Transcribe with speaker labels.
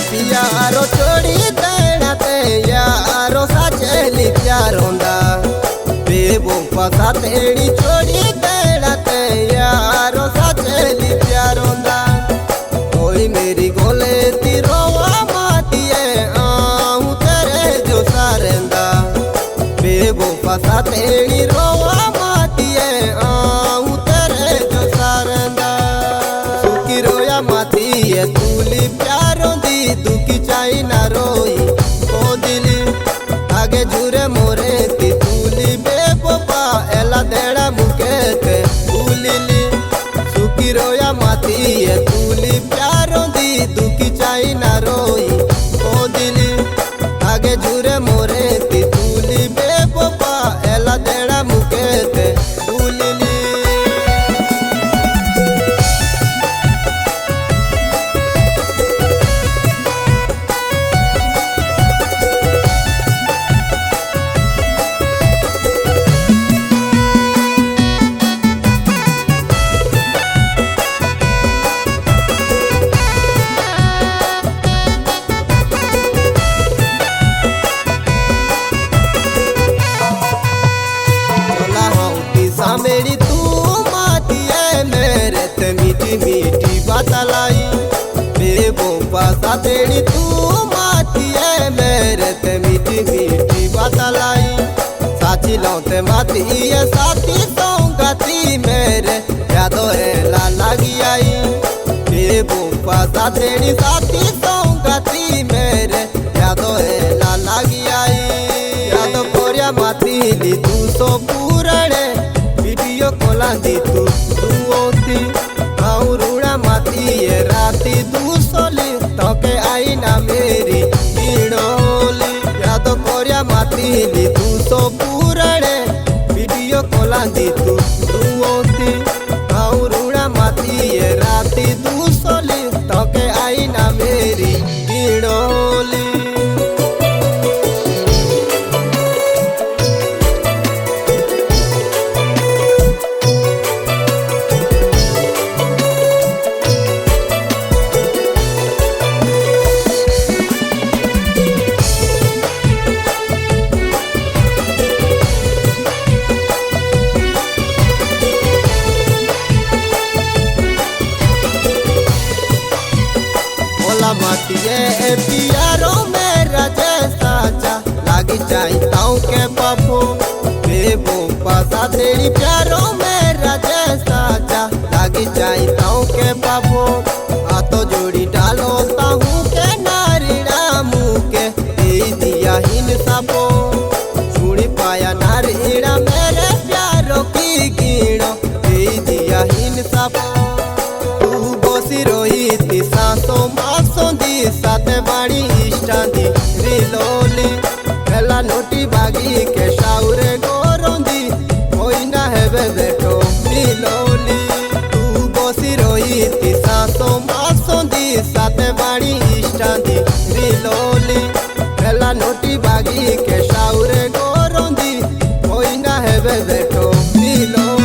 Speaker 1: प्यारो छोड़ी देना ते यारो साचेली प्यारोंदा बेबो पसा तेरी छोड़ी देना ते यारो साचेली प्यारोंदा कोई मेरी गोले ती रोवा मातिए आऊं तेरे जो सारेंदा बेबो पसा तेरी रोवा मातिए आऊं तेरे जो सारेंदा सुखी रोया मातिए तूली प्यारों दी दुखी चाई ना रोई ओ दिली आगे झूरे मोरे ती तूली बेबोपा एला देड़ा मुके ते तूलीली सुखी रोया मातिए तूली प्यारों दी दुखी चाई ना रोई ओ दिली आगे झूरे मोरे ती तूली बेबोपा एला देड़ा मुके ते तूलीली मेरी तू माती है मेरे ते मीठी मीठी बात लाई बेबो पासा तेरी तू माती है मेरे ते मीठी मीठी बात लाई साची लौटे माती है साथी सौंगाती मेरे यादों है ला लगी आई बेबो पासा तेरी साथी सौंगाती मेरे यादों है ला लगी आई यादों कोरिया माती ली तू सो पूरणे वीडियो कॉला दी तू ओती आऊं रूड़ा माती ये राती तू सोली तो के आई ना मेरी गिणोली याद कोरिया माती ली तू सो पूरणे वीडियो कॉला दी तू ओती आऊं रूड़ा माती ये राती तू सोली तो के आई ना मेरी गिणोली मातिए प्यारो मेरा जैसा चा लागी चाहताऊं के पापो बेबो पासा तेरी प्यारो मेरा जैसा चा लागी चाहताऊं के पापो आ तो जोड़ी डालो ताहूं के नारीड़ा मुके दे दिया हिन सापो छुड़ी पाया नारीड़ा मेरे प्यारो की गिणो दे दिया हिन सापो तू बोसी रोई ती सांसों मासों दी साथे बाणी इष्टांदी रिलोली पहला नोटी बागी के शाउरे गोरोंदी कोई ना है बेटो रिलोली तू बोसी रोई ती सांसों मासों दी साथे बाणी इष्टांदी रिलोली पहला नोटी बागी के शाउरे गोरोंदी कोई ना है बेटो रिलोली।